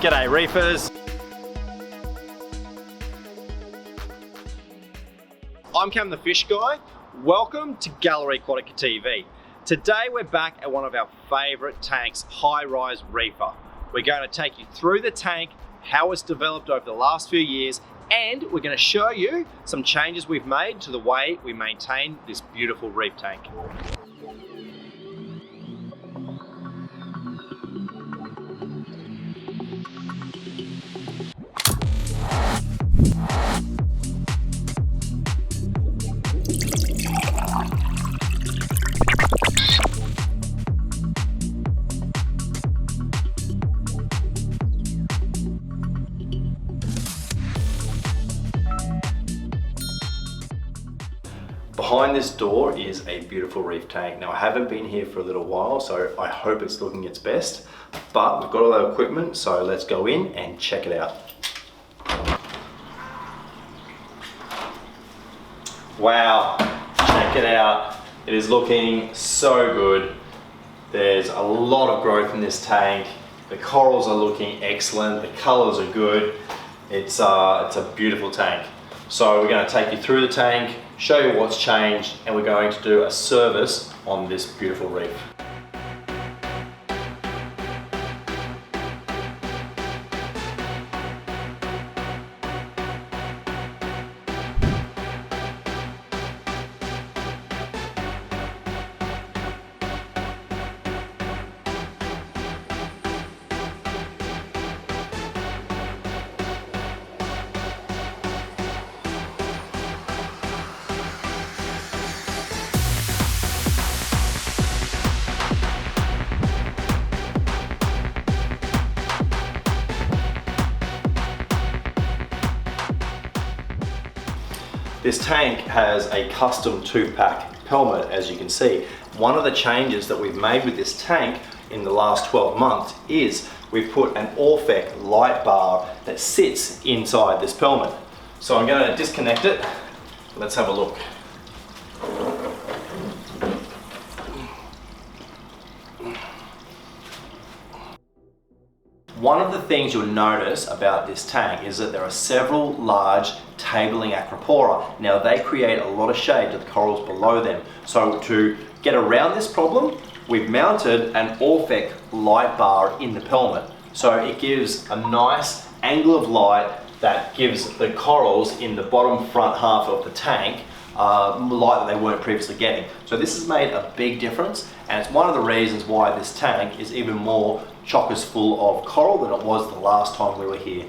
G'day reefers. I'm Cam the Fish Guy. Welcome to Gallery Aquatica TV. Today we're back at one of our favourite tanks, High Rise Reefer. We're going to take you through the tank, how it's developed over the last few years, and we're going to show you some changes we've made to the way we maintain this beautiful reef tank. Behind this door is a beautiful reef tank. Now I haven't been here for a little while, so I hope it's looking its best, but we've got all our equipment, so let's go in and check it out. Wow, check it out. It is looking so good. There's a lot of growth in this tank. The corals are looking excellent. The colors are good. It's a beautiful tank. So we're going to take you through the tank, show you what's changed, and we're going to do a service on this beautiful reef. This tank has a custom 2-pack pelmet, as you can see. One of the changes that we've made with this tank in the last 12 months is we've put an Orphec light bar that sits inside this pelmet. So I'm going to disconnect it. Let's have a look. One of the things you'll notice about this tank is that there are several large tabling acropora. Now they create a lot of shade to the corals below them. So to get around this problem, we've mounted an Orphec light bar in the pelmet. So it gives a nice angle of light that gives the corals in the bottom front half of the tank light that they weren't previously getting. So this has made a big difference, and it's one of the reasons why this tank is even more chockers full of coral than it was the last time we were here.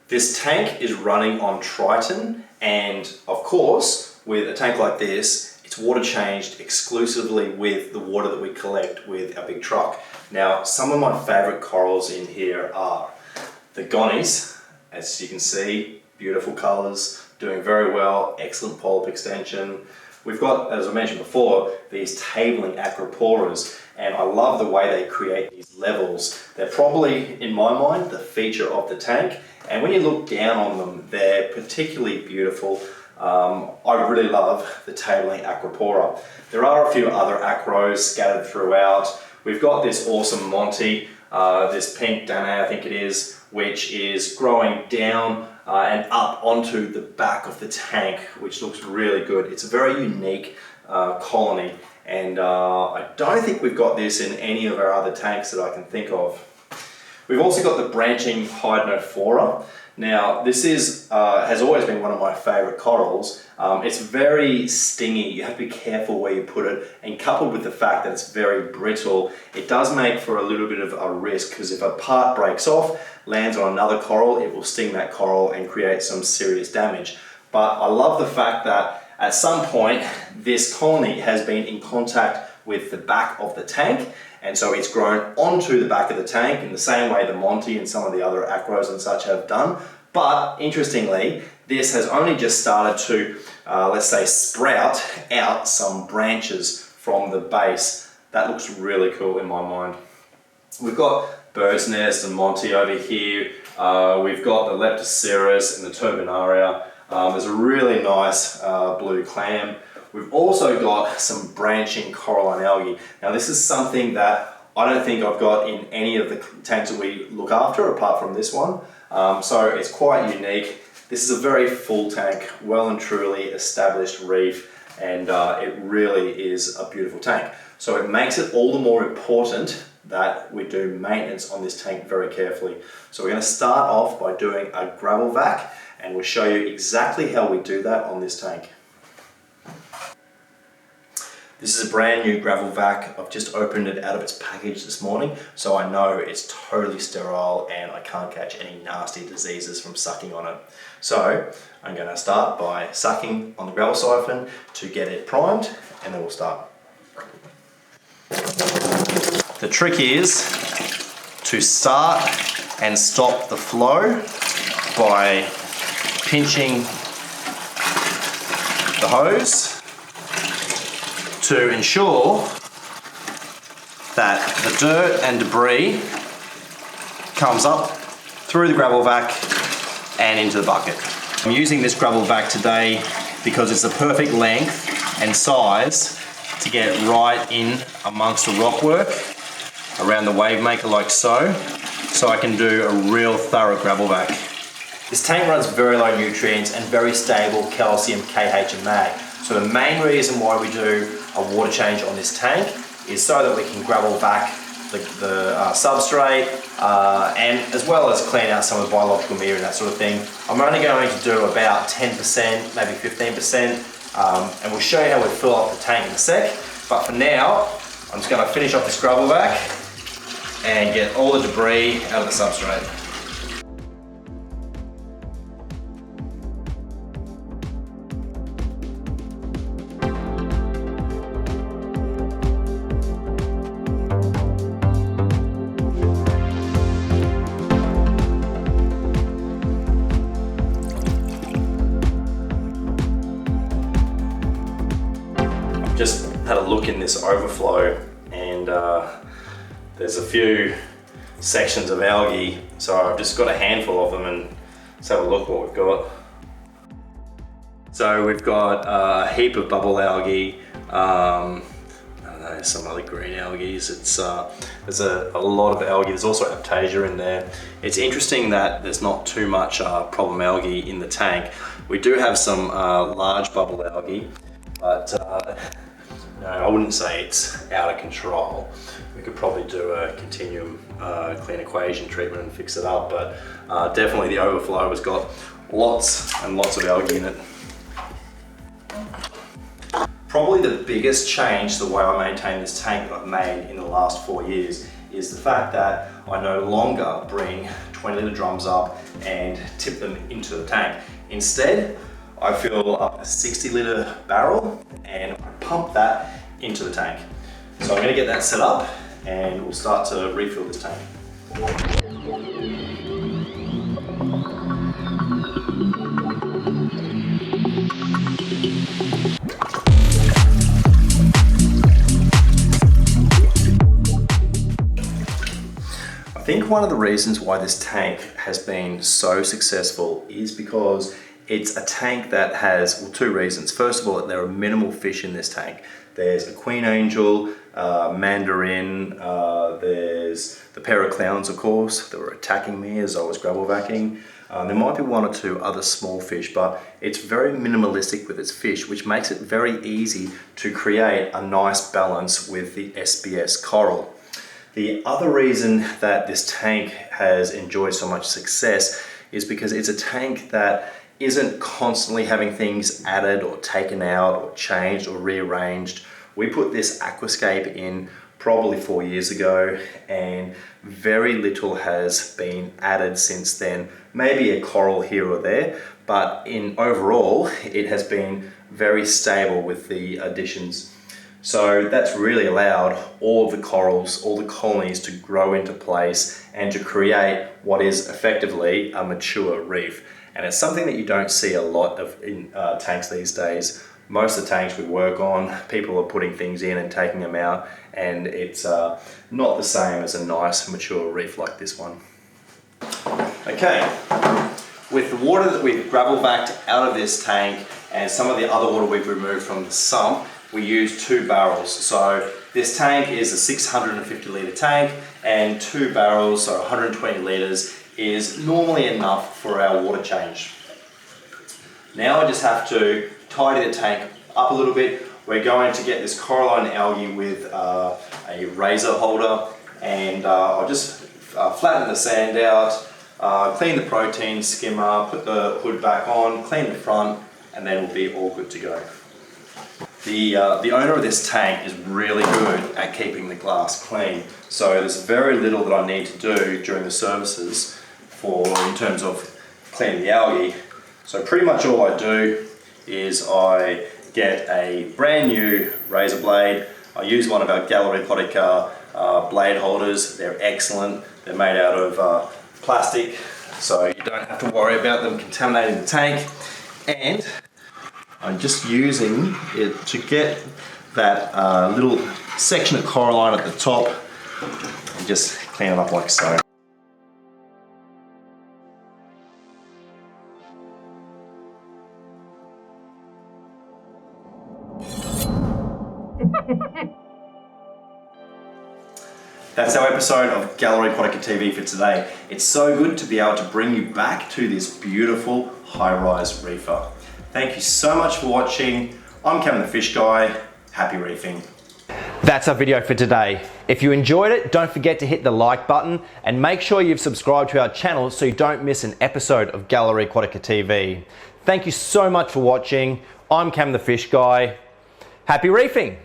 This tank is running on Triton, and of course with a tank like this it's water changed exclusively with the water that we collect with our big truck. Now some of my favourite corals in here are the gonnies, as you can see, beautiful colours, doing very well, excellent polyp extension. We've got, as I mentioned before, these tabling acroporas, and I love the way they create these levels. They're probably, in my mind, the feature of the tank, and when you look down on them, they're particularly beautiful. I really love the tabling acropora. There are a few other acros scattered throughout. We've got this awesome Monty, this pink Danae I think it is, which is growing down and up onto the back of the tank, which looks really good. It's a very unique colony, and I don't think we've got this in any of our other tanks that I can think of. We've also got the branching Hydnophora. Now this is has always been one of my favourite corals. It's very stingy, you have to be careful where you put it, and coupled with the fact that it's very brittle, it does make for a little bit of a risk, because if a part breaks off, lands on another coral, it will sting that coral and create some serious damage. But I love the fact that at some point this colony has been in contact with the back of the tank, and so it's grown onto the back of the tank in the same way the Monty and some of the other acros and such have done. But interestingly, this has only just started to, let's say, sprout out some branches from the base. That looks really cool in my mind. We've got bird's nest and Monty over here. We've got the Leptocerus and the Turbinaria. There's a really nice blue clam. We've also got some branching coralline algae. Now this is something that I don't think I've got in any of the tanks that we look after apart from this one. So it's quite unique. This is a very full tank, well and truly established reef, and it really is a beautiful tank. So it makes it all the more important that we do maintenance on this tank very carefully. So we're going to start off by doing a gravel vac, and we'll show you exactly how we do that on this tank. This is a brand new gravel vac. I've just opened it out of its package this morning, so I know it's totally sterile and I can't catch any nasty diseases from sucking on it. So I'm going to start by sucking on the gravel siphon to get it primed, and then we'll start. The trick is to start and stop the flow by pinching the hose to ensure that the dirt and debris comes up through the gravel vac and into the bucket. I'm using this gravel vac today because it's the perfect length and size to get right in amongst the rock work around the wave maker like so I can do a real thorough gravel vac. This tank runs very low nutrients and very stable calcium, KH and mag. So the main reason why we do a water change on this tank is so that we can gravel vac the substrate and as well as clean out some of the biological media and that sort of thing. I'm only going to do about 10%, maybe 15%, and we'll show you how we fill up the tank in a sec. But for now, I'm just going to finish off this gravel vac and get all the debris out of the substrate. Just had a look in this overflow, and there's a few sections of algae, so I've just got a handful of them, and let's have a look what we've got. So we've got a heap of bubble algae, I don't know, some other green algae. There's a lot of algae. There's also Aptasia in there. It's interesting that there's not too much problem algae in the tank. We do have some large bubble algae, but no, I wouldn't say it's out of control. We could probably do a continuum clean equation treatment and fix it up, but definitely the overflow has got lots and lots of algae in it. Probably the biggest change to the way I maintain this tank that I've made in the last 4 years is the fact that I no longer bring 20 litre drums up and tip them into the tank. Instead, I fill up a 60 litre barrel and I pump that into the tank. So I'm going to get that set up and we'll start to refill this tank. I think one of the reasons why this tank has been so successful is because it's a tank that has, well, two reasons. First of all, there are minimal fish in this tank. There's a queen angel, mandarin, there's the pair of clowns, of course, that were attacking me as I was gravel vacuuming. There might be one or two other small fish, but it's very minimalistic with its fish, which makes it very easy to create a nice balance with the SBS coral. The other reason that this tank has enjoyed so much success is because it's a tank that isn't constantly having things added or taken out or changed or rearranged. We put this aquascape in probably 4 years ago and very little has been added since then. Maybe a coral here or there, but in overall it has been very stable with the additions. So that's really allowed all of the corals, all the colonies to grow into place and to create what is effectively a mature reef. And it's something that you don't see a lot of in tanks these days. Most of the tanks we work on, people are putting things in and taking them out, and it's not the same as a nice mature reef like this one. Okay, with the water that we've gravel vacked out of this tank and some of the other water we've removed from the sump, we use 2 barrels. So this tank is a 650 litre tank, and 2 barrels, so 120 litres, is normally enough for our water change. Now I just have to tidy the tank up a little bit. We're going to get this coralline algae with a razor holder, and I'll just flatten the sand out, clean the protein skimmer, put the hood back on, clean the front, and then we'll be all good to go. The owner of this tank is really good at keeping the glass clean, so there's very little that I need to do during the services in terms of cleaning the algae. So pretty much all I do is I get a brand new razor blade. I use one of our Aquatica blade holders. They're excellent. They're made out of plastic, so you don't have to worry about them contaminating the tank. And I'm just using it to get that little section of coralline at the top and just clean it up like so. That's our episode of Gallery Aquatica TV for today. It's so good to be able to bring you back to this beautiful high-rise reefer. Thank you so much for watching. I'm Kevin the Fish Guy. Happy reefing. That's our video for today. If you enjoyed it, don't forget to hit the like button and make sure you've subscribed to our channel so you don't miss an episode of Gallery Aquatica TV. Thank you so much for watching. I'm Cam the Fish Guy. Happy reefing.